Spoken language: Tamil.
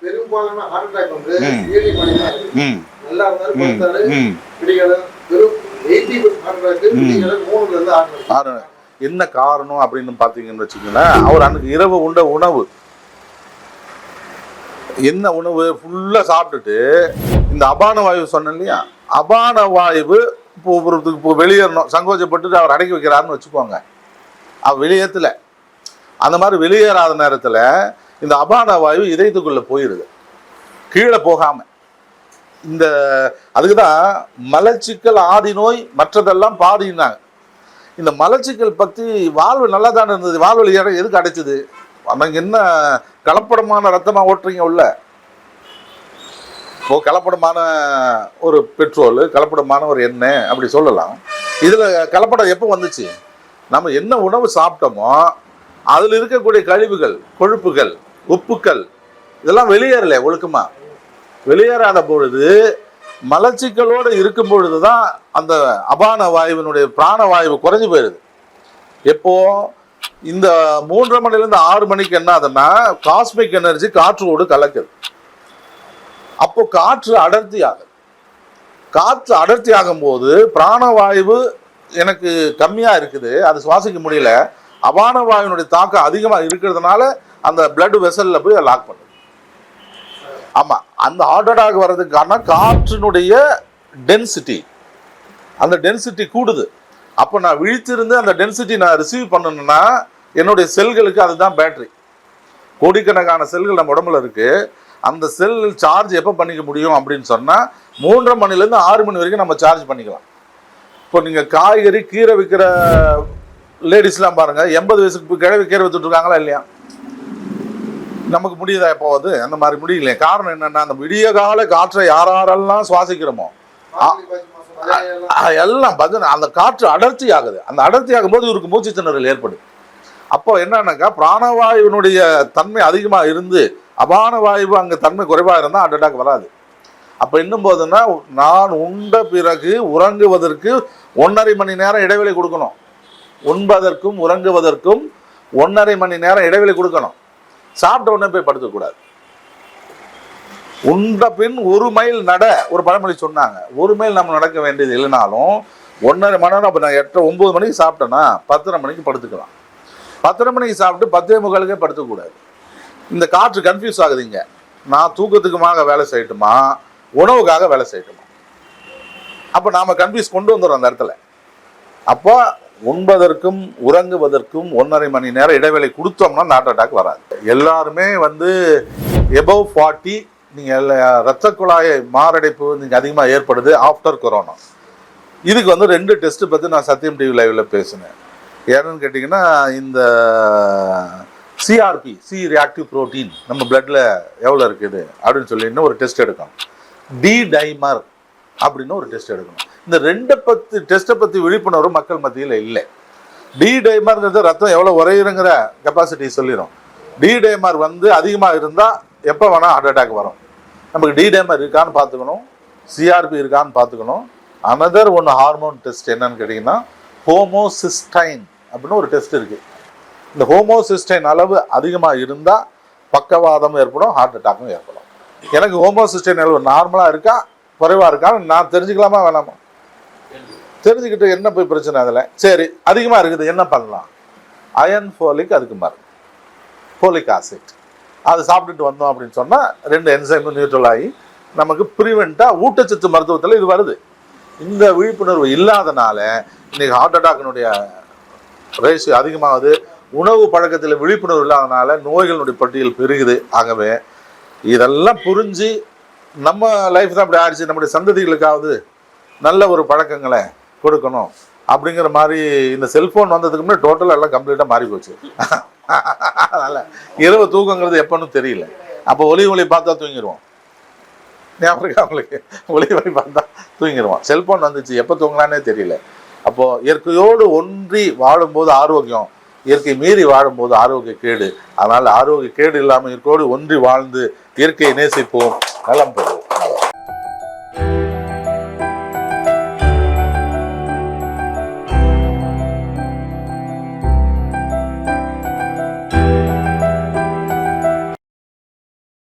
பெரும்பாலான ஹார்ட் அட்டாக் வந்து ஏழை மனிதன் நல்லா இருந்தாலும் பிடிக்கணும். வெறும் 80% ஹார்ட் அட்டாக் 3ல இருந்து 6. என்ன காரணம் அப்படின்னு பாத்தீங்கன்னு வச்சுக்கோங்களேன், அவர் அன்னைக்கு இரவு உண்ட உணவு என்ன உணவு ஃபுல்லா சாப்பிட்டுட்டு இந்த அபான வாயு சொன்னேன் இல்லையா, அபான வாயு இப்போ வெளியேறணும் சங்கோச்சப்பட்டு அவர் அடக்கி வைக்கிறாருன்னு வச்சுக்கோங்க. வெளியேற்றல, அந்த மாதிரி வெளியேறாத நேரத்தில் இந்த அபான வாயு இதயத்துக்குள்ள போயிடுது, கீழே போகாம. இந்த அதுக்குதான் மலச்சிக்கல் ஆதி நோய் மற்றதெல்லாம் பாதினாங்க. இந்த மலச்சிக்கல் பற்றி வாழ்வு நல்லா தானே இருந்தது, வாழ்வழி இடம் எதுக்கு அடைச்சது? நமக்கு என்ன கலப்படமான ரத்தமாக ஓட்டுறீங்க உள்ள? இப்போ கலப்படமான ஒரு பெட்ரோல், கலப்படமான ஒரு எண்ணெய் அப்படி சொல்லலாம். இதில் கலப்படம் எப்போ வந்துச்சு? நம்ம என்ன உணவு சாப்பிட்டோமோ அதில் இருக்கக்கூடிய கழிவுகள், கொழுப்புகள், உப்புக்கள் இதெல்லாம் வெளியேறலை. ஒழுக்கமாக வெளியேறாத பொழுது, மலச்சிக்கலோடு இருக்கும் பொழுது தான் அந்த அபான வாயுவினுடைய பிராணவாயு குறைஞ்சி போயிடுது. எப்போ இந்த 3:30 மணிலேருந்து 6 மணிக்கு என்ன ஆகுதுன்னா, காஸ்மிக் எனர்ஜி காற்றோடு கலக்குது. அப்போ காற்று அடர்த்தி ஆகுது. காற்று அடர்த்தி ஆகும் போது பிராணவாயு எனக்கு கம்மியாக இருக்குது, அது சுவாசிக்க முடியல. அபான வாயுனுடைய தாக்கம் அதிகமாக இருக்கிறதுனால அந்த பிளட் வெசல்ல போய் லாக் பண்ணுது. ஆமா, அந்த ஹார்ட் அட்டாக் வர்றதுக்கான காற்றினுடைய டென்சிட்டி, அந்த டென்சிட்டி கூடுது. அப்போ நான் விழித்திருந்து அந்த டென்சிட்டி நான் ரிசீவ் பண்ணணும்னா என்னுடைய செல்களுக்கு அதுதான் பேட்டரி. கோடிக்கணக்கான செல்கள் நம்ம உடம்புல இருக்கு. அந்த செல் சார்ஜ் எப்போ பண்ணிக்க முடியும் அப்படின்னு சொன்னால் 3:30 மணிலேருந்து 6 மணி வரைக்கும் நம்ம சார்ஜ் பண்ணிக்கலாம். இப்போ நீங்கள் காய்கறி கீரை விற்கிற லேடிஸ்லாம் பாருங்கள், 80 வயசுக்கு கிழவி கீரை வித்துட்டு இருக்காங்களா இல்லையா? நமக்கு முடியுதா எப்போவது? அந்த மாதிரி முடியலையே. காரணம் என்னன்னா, அந்த விடிய கால காற்றை யாரெல்லாம் சுவாசிக்கிறோமோ எல்லாம் பார்த்தீங்கன்னா அந்த காற்று அடர்த்தி ஆகுது. அந்த அடர்த்தி ஆகும்போது இவருக்கு மூச்சு திணறல் ஏற்படுது. அப்போ என்னன்னாக்கா, பிராணவாயுனுடைய தன்மை அதிகமாக இருந்து அபான வாயு அங்கே தன்மை குறைவாக இருந்தால் ஹார்ட் அட்டாக் வராது. அப்போ இன்னும் போதுன்னா, நான் உண்ட பிறகு உறங்குவதற்கு 1.5 மணி நேரம் இடைவெளி கொடுக்கணும். உண்பதற்கும் உறங்குவதற்கும் 1.5 மணி நேரம் இடைவெளி கொடுக்கணும். சாப்பிட்ட உடனே போய் படுக்கக்கூடாது. உண்ட பின் 1 மைல் நட, ஒரு பழமொழி சொன்னாங்க. 1 மைல் நம்ம நடக்க வேண்டியது இல்லைனாலும் 1.5 மணி நேரம். அப்போ நான் 8-9 மணிக்கு சாப்பிட்டேன்னா 10:30 மணிக்கு படுத்துக்கலாம். 10:30 மணிக்கு சாப்பிட்டு 10:45 படுத்தக்கூடாது. இந்த காற்று கன்ஃபியூஸ் ஆகுதுங்க. நான் தூக்கத்துக்குமாக வேலை செய்யட்டுமா, உணவுக்காக வேலை செய்யட்டுமா? அப்போ நாம் கன்ஃபியூஸ் கொண்டு வந்துடுறோம் அந்த இடத்துல. அப்போ உண்பதற்கும் உறங்குவதற்கும் 1.5 மணி நேரம் இடைவேளை கொடுத்தோம்னா ஹார்ட் அட்டாக் வராது. எல்லாருமே எபவ் 40 நீங்கள் இரத்த குழாய் மாரடைப்பு நீங்கள் அதிகமாக ஏற்படுது ஆஃப்டர் கொரோனா. இதுக்கு 2 டெஸ்ட்டு பற்றி நான் சத்தியம் டிவி லைவில் பேசினேன். ஏன்னு கேட்டிங்கன்னா, இந்த சிஆர்பி, சி ரியாக்டிவ் ப்ரோட்டீன் நம்ம பிளட்டில் எவ்வளோ இருக்குது அப்படின்னு சொல்லி இன்னும் ஒரு டெஸ்ட் எடுக்கணும். டி டைமர் அப்படின்னு ஒரு டெஸ்ட் எடுக்கணும். இந்த 2 டெஸ்ட்டை பற்றி விழிப்புணர்வு மக்கள் மத்தியில் இல்லை. டி டைமர்ங்கிறது ரத்தம் எவ்வளோ உரையுங்கிற கெப்பாசிட்டி சொல்லிடும். டி டைமர் அதிகமாக இருந்தால் எப்போ வேணால் ஹார்ட் அட்டாக் வரும். நமக்கு டி டைமர் இருக்கான்னு பார்த்துக்கணும், சிஆர்பி இருக்கான்னு பார்த்துக்கணும். அனதர் ஒன்று ஹார்மோன் டெஸ்ட் என்னன்னு கேட்டிங்கன்னா, ஹோமோசிஸ்டைன் அப்படின்னு ஒரு டெஸ்ட் இருக்குது. இந்த ஹோமோசிஸ்டைன் அளவு அதிகமாக இருந்தால் பக்கவாதம் ஏற்படும், ஹார்ட் அட்டாக்கும் ஏற்படும். எனக்கு ஹோமோசிஸ்டைன் அளவு நார்மலாக இருக்கா குறைவாக இருக்கான்னு நான் தெரிஞ்சுக்கலாமா வேணாமா? தெரிஞ்சுக்கிட்டு என்ன போய் பிரச்சனை அதில்? சரி, அதிகமாக இருக்குது, என்ன பண்ணலாம்? அயன் ஃபோலிக், அதுக்கு மருந்து ஃபோலிக் ஆசிட், அது சாப்பிட்டுட்டு வந்தோம் அப்படின்னு சொன்னால் 2 என்சைம் நியூட்ரல் ஆகி நமக்கு ப்ரிவெண்ட்டாக ஊட்டச்சத்து மருத்துவத்தில் இது வருது. இந்த விழிப்புணர்வு இல்லாதனால இன்றைக்கி ஹார்ட் அட்டாக்கினுடைய ரேஷியோ அதிகமாகுது. உணவு பழக்கத்தில் விழிப்புணர்வு இல்லாதனால நோய்களுடைய பட்டியல் பெருகுது. ஆகவே இதெல்லாம் புரிஞ்சு நம்ம லைஃப் தான் அப்படி ஆயிடுச்சு, நம்முடைய சந்ததிகளுக்காவது நல்ல ஒரு பழக்கங்களை கொடுக்கணும் அப்படிங்கிற மாதிரி. இந்த செல்ஃபோன் வந்ததுக்கு முன்னாடி டோட்டலாக எல்லாம் கம்ப்ளீட்டாக மாறி போச்சு. அதனால் இரவு தூக்கங்கிறது எப்போன்னு தெரியல. அப்போ ஒளி பார்த்தா தூங்கிடுவோம். ஞாபகம் இருக்கா உங்களுக்கு? ஒளி பார்த்தா தூங்கிடுவோம். செல்ஃபோன் வந்துச்சு, எப்போ தூங்கலான்னே தெரியல. அப்போது இயற்கையோடு ஒன்றி வாழும்போது ஆரோக்கியம், இயற்கை மீறி வாழும்போது ஆரோக்கிய கேடு. அதனால் ஆரோக்கிய கேடு இல்லாமல் இயற்கையோடு ஒன்றி வாழ்ந்து இயற்கையை நேசிப்போம். நலம் பெறும்.